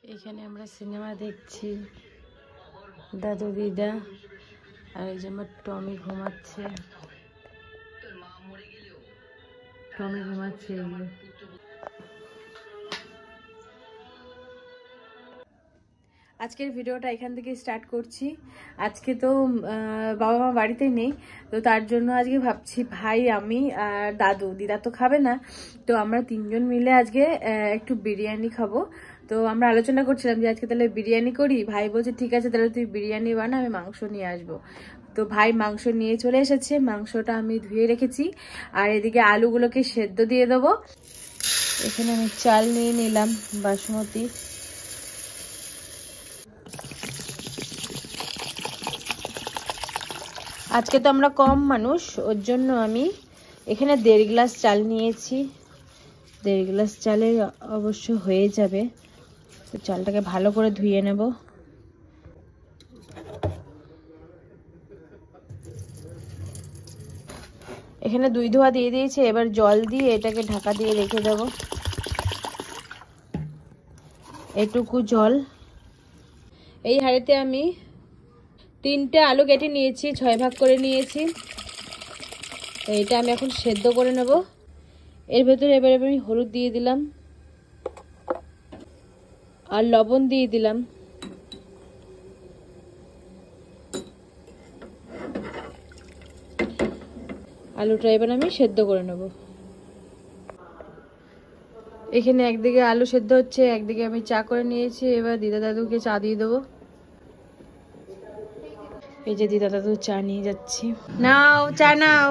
এখানে আমরা সিনেমা দেখছি, দাদু দিদা আর এই যে আমার টমি ঘুমাচ্ছে। আজকের ভিডিওটা এখান থেকে স্টার্ট করছি। আজকে তো বাবা মা বাড়িতে নেই, তো তার জন্য আজকে ভাবছি ভাই, আমি আর দাদু, দিদা তো খাবে না, তো আমরা তিনজন মিলে আজকে একটু বিরিয়ানি খাবো। তো আমরা আলোচনা করছিলাম যে আজকে তাহলে বিরিয়ানি করি। ভাই বলছে ঠিক আছে, তাহলে তুই বিরিয়ানি বানা, আমি মাংস নিয়ে আসবো। তো ভাই মাংস নিয়ে চলে এসেছে, মাংসটা আমি ধুয়ে রেখেছি। আর এদিকে আলুগুলোকে সেদ্ধ দিয়ে দেবো। এখানে আমি চাল নিয়ে নিলাম বাসমতি। আজকে তো আমরা কম মানুষ, ওর জন্য আমি এখানে 1.5 গ্লাস চাল নিয়েছি। 1.5 গ্লাস চালে অবশ্য হয়ে যাবে। তো চালটাকে ভালো করে ধুয়ে নেব। এখানে 2 ধোয়া দিয়ে দিয়েছি, এবার জল দিয়ে এটাকে ঢাকা দিয়ে রেখে দেব। এটুকু জল। এই হাঁড়িতে আমি 3টে আলু কেটে নিয়েছি, 6 ভাগ করে নিয়েছি। এটা আমি এখন সেদ্ধ করে নেব। এর ভেতরে এবার আমি হলুদ দিয়ে দিলাম আর লবণ দিয়ে দিলাম। আলুটা এবার আমি সেদ্ধ করে নেব। এখানে একদিকে আলু সেদ্ধ হচ্ছে, একদিকে আমি চা করে নিয়েছি। এবার দিদা দাদুকে চা দিয়ে দেবো। এই যে দিদা দাদু চা নিয়ে যাচ্ছি। নাও চা নাও।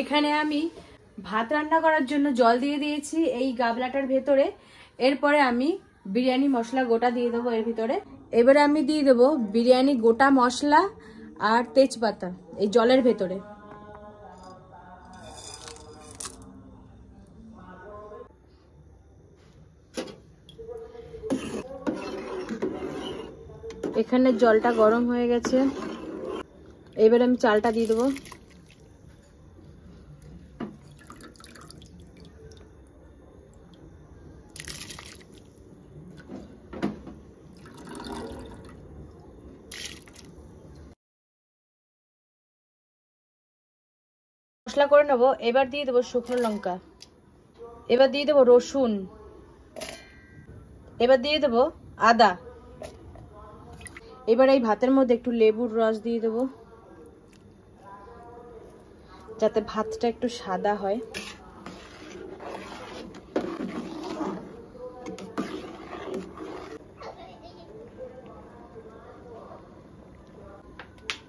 এখানে আমি ভাত রান্না করার জন্য জল দিয়ে দিয়েছি এই গাবলাটার ভেতরে। এরপরে আমি বিরিয়ানি মশলা গোটা দিয়ে দেবো এর ভিতরে। এবারে আমি দিয়ে দেবো বিরিয়ানি গোটা মশলা আর তেজপাতা এই জলের ভেতরে। এখানে জলটা গরম হয়ে গেছে, এবার আমি চালটা দিয়ে দেবো। মশলা করে নেবো। এবার দিয়ে দেবো শুকনো লঙ্কা, এবার দিয়ে দেবো রসুন, এবার দিয়ে দেবো আদা। এবার এই ভাতের মধ্যে একটু লেবুর রস দিয়ে দেবো, যাতে ভাতটা একটু সাদা হয়।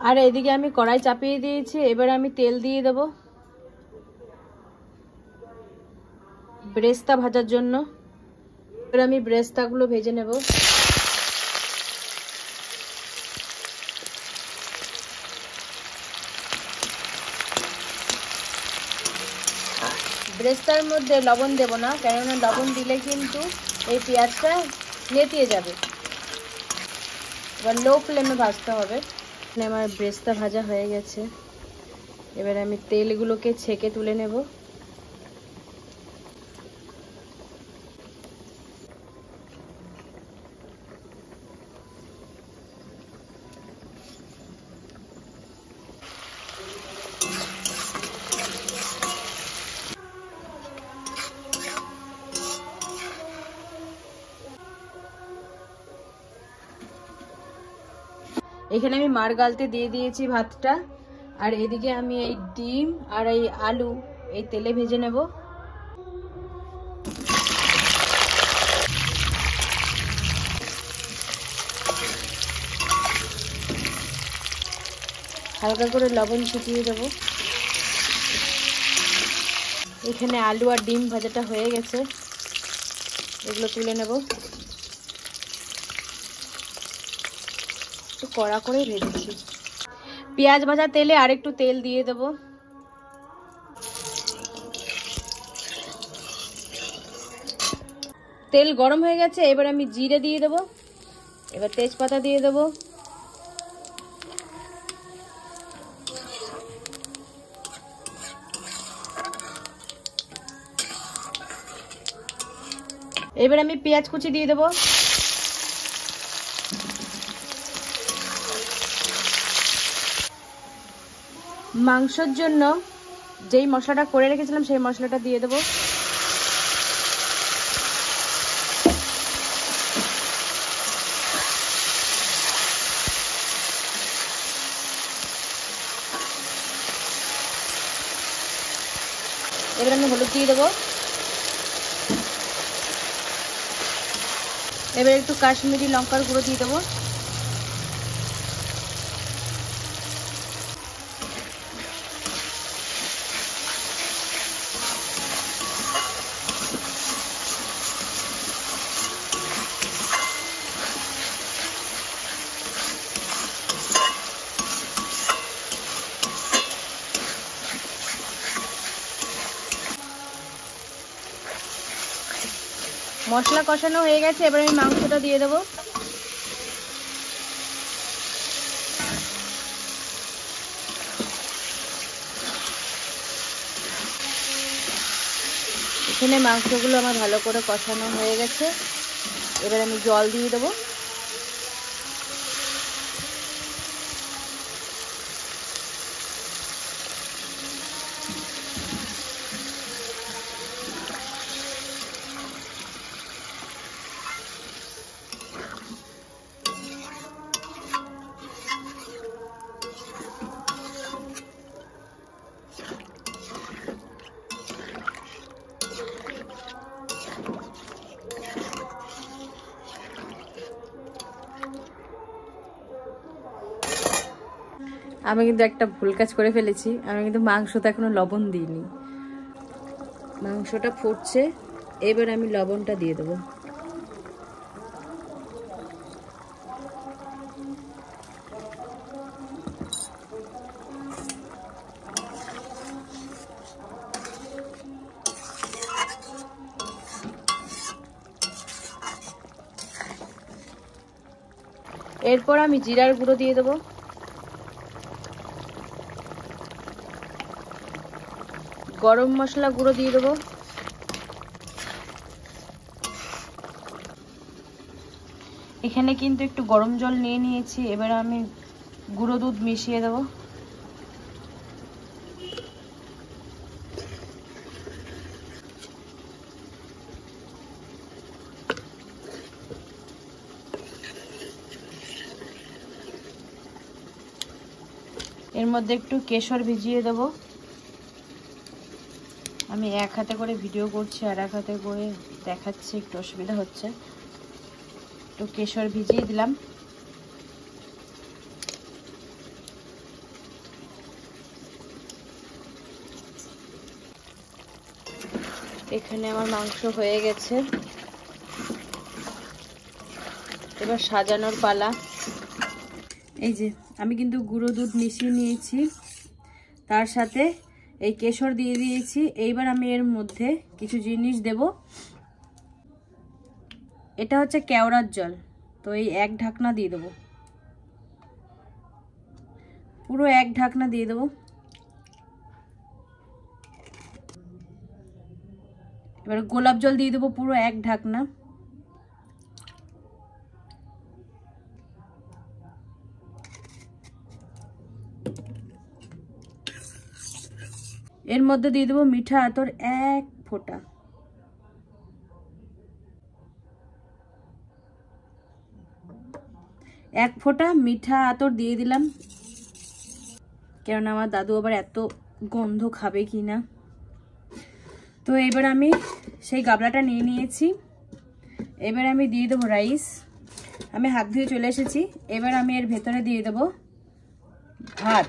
আর এদিকে আমি কড়াই চাপিয়ে দিয়েছি, এবার আমি তেল দিয়ে দেবো ব্রেস্তা ভাজার জন্য। এবার আমি ব্রেস্তাগুলো ভেজে নেব। ব্রেস্তার মধ্যে লবণ দেব না, কেননা লবণ দিলে কিন্তু এই পেঁয়াজটা নেতিয়ে যাবে। এবার লো ফ্লেমে ভাজতে হবে। আমার ব্রেস্তা ভাজা হয়ে গেছে, এবার আমি তেলগুলোকে ছেঁকে তুলে নেব। এখানে আমি মার গালতে দিয়ে দিয়েছি ভাতটা, আর এদিকে আমি এই ডিম আর এই আলু এই তেলে ভেজে নেব। হালকা করে লবণ ছিটিয়ে দেব। এখানে আলু আর ডিম ভাজাটা হয়ে গেছে, এগুলো তুলে নেব। একটু কড়া করে ভেজেছি। পেঁয়াজ ভাজা তেলে আরেকটু তেল দিয়ে দেব। তেল গরম হয়ে গেছে, এবার আমি জিরে দিয়ে দেব, এবার তেজপাতা দিয়ে দেব, এবার আমি পেঁয়াজ কুচি দিয়ে দেবো। মাংসের জন্য যেই মশলাটা করে রেখেছিলাম সেই মশলাটা দিয়ে দেবো। এবার আমি হলুদ দিয়ে দেবো। এবার একটু কাশ্মীরি লঙ্কার গুঁড়ো দিয়ে দেবো। মশলা কষানো হয়ে গেছে, এবার আমি মাংসটা দিয়ে দেবো। এখানে মাংসগুলো আমার ভালো করে কষানো হয়ে গেছে, এবার আমি জল দিয়ে দেবো। আমি কিন্তু একটা ভুল কাজ করে ফেলেছি, আমি কিন্তু মাংসতে এখনো লবণ দিইনি। মাংসটা ফুটছে, এবার আমি লবণটা দিয়ে দেবো। এরপর আমি জিরার গুঁড়ো দিয়ে দেবো। গরম মশলা গুঁড়ো দিয়ে দেবো। এখানে কিন্তু একটু গরম জল নিয়ে নিয়েছি, এবার আমি গুঁড়ো দুধ মিশিয়ে দেবো। এর মধ্যে একটু কেশর ভিজিয়ে দেবো। আমি এক হাতে করে ভিডিও করছি আর এক হাতে করে দেখাচ্ছি, একটু অসুবিধা হচ্ছে। একটু কেশর ভিজিয়ে দিলাম। এখানে আমার মাংস হয়ে গেছে, এবার সাজানোর পালা। এই যে আমি কিন্তু গুঁড়ো দুধ মিশিয়ে নিয়েছি, তার সাথে এই কেশর দিয়ে দিয়েছি। এইবার আমি এর মধ্যে কিছু জিনিস দেব। এটা হচ্ছে কেওড়ার জল, তো এই এক ঢাকনা দিয়ে দেবো, পুরো এক ঢাকনা দিয়ে দেবো। এবার গোলাপ জল দিয়ে দেবো পুরো এক ঢাকনা। এর মধ্যে দিয়ে দেবো মিঠা আতর এক ফোঁটা। এক ফোঁটা মিঠা আতর দিয়ে দিলাম, কেননা আমার দাদু আবার এত গন্ধ খাবে কি না। তো এবার আমি সেই গাবলাটা নিয়ে নিয়েছি, এবার আমি দিয়ে দেবো রাইস। আমি হাত ধুয়ে চলে এসেছি, এবার আমি এর ভেতরে দিয়ে দেবো ভাত।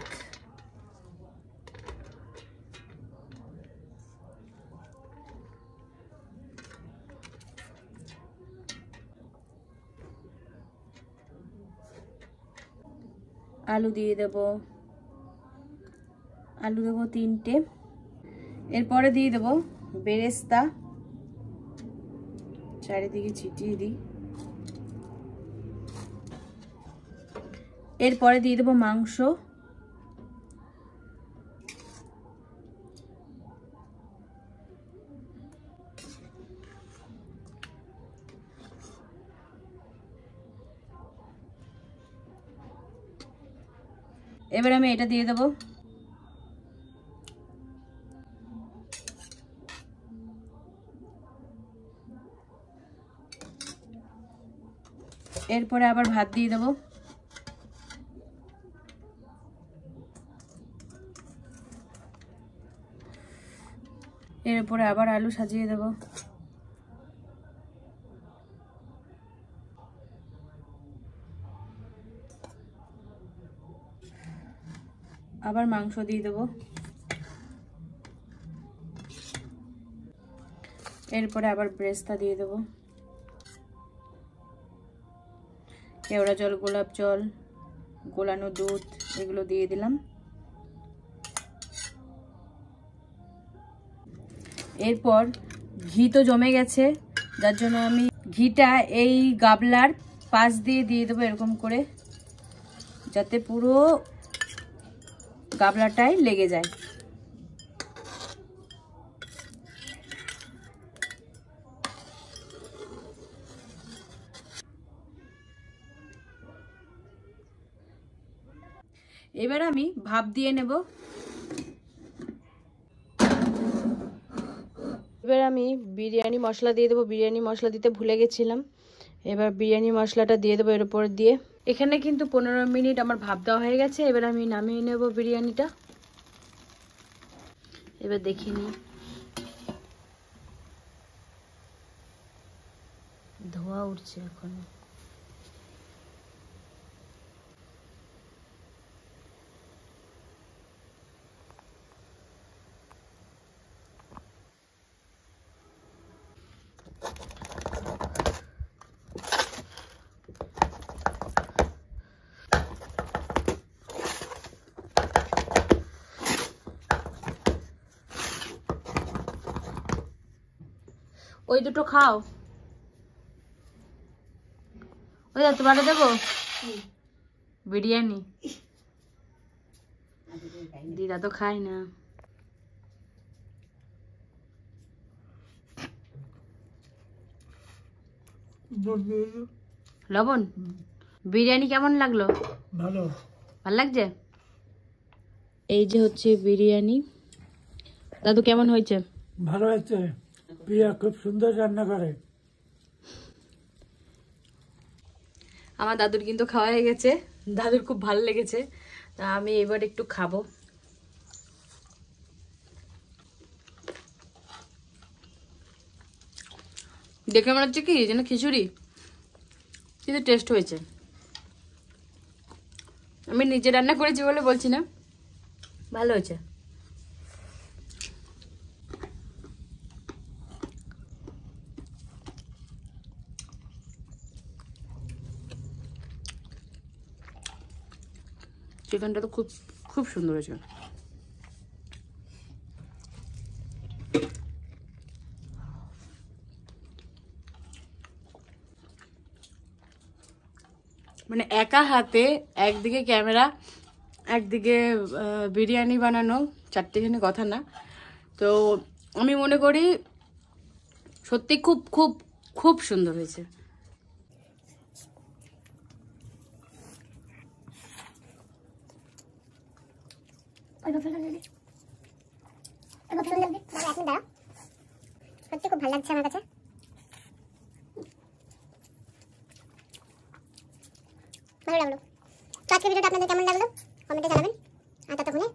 আলু দিয়ে দেবো, আলু দেবো 3টে। এরপরে দিয়ে দেবো বেরেস্তা, চারিদিকে ছিটিয়ে দিই। এরপরে দিয়ে দেবো মাংস, এবার আমি এটা দিয়ে দেবো। এরপরে আবার ভাত দিয়ে দেবো। এরপরে আবার আলু সাজিয়ে দেবো। আবার মাংস দিয়ে দেবো। এরপরে আবার ব্রেস্তা দিয়ে দেবো। কেওড়া জল, গোলাপ জল, গোলানো দুধ এগুলো দিয়ে দিলাম। এরপর ঘি তো জমে গেছে, যার জন্য আমি ঘিটা এই গাবলার পাশ দিয়ে দেবো এরকম করে, যাতে পুরো গাবলাটায় লেগে যায়। এবার আমি ভাপ দিয়ে নেব। এবার আমি বিরিয়ানি মশলা দিয়ে দেবো। বিরিয়ানি মশলা দিতে ভুলে গেছিলাম। এবার বিরিয়ানি মশলাটা দিয়ে দেবো এর উপর দিয়ে। এখানে কিন্তু 15 মিনিট আমার ভাপ দেওয়া হয়ে গেছে। এবার আমি নামিয়ে নেব বিরিয়ানিটা। এবার দেখে নিই, ধোয়া উঠছে এখন। ওই দুটো খাও, ওই তোমার দেবো বিরিয়ানি। দিদা তো খায় না। লবণ। বিরিয়ানি কেমন লাগলো? ভালো। ভালো লাগছে? এই যে হচ্ছে বিরিয়ানি। দাদু কেমন হয়েছে? ভালো হয়েছে। প্রিয়া খুব সুন্দর রান্না করে। আমার দাদুর কিন্তু খাওয়া হয়ে গেছে। দাদুর খুব ভালো লেগেছে। তা আমি এবার একটু খাবো। দেখে মনে হচ্ছে কি যেন খিচুড়ি, কিন্তু টেস্ট হয়েছে। আমি নিজে রান্না করেছি বলে বলছি না, ভালো হয়েছে। চিকেনটা তো খুব খুব সুন্দর হয়েছে। মানে একা হাতে একদিকে ক্যামেরা, একদিকে বিরিয়ানি বানানো, চারটেখানি কথা না। তো আমি মনে করি সত্যি খুব খুব খুব সুন্দর হয়েছে। সত্যি খুব ভালো লাগছে আমার কাছে। ভালো লাগলো। তো আজকের ভিডিওটা আপনাদের কেমন লাগলো কমেন্টে জানাবেন। আর ততক্ষণে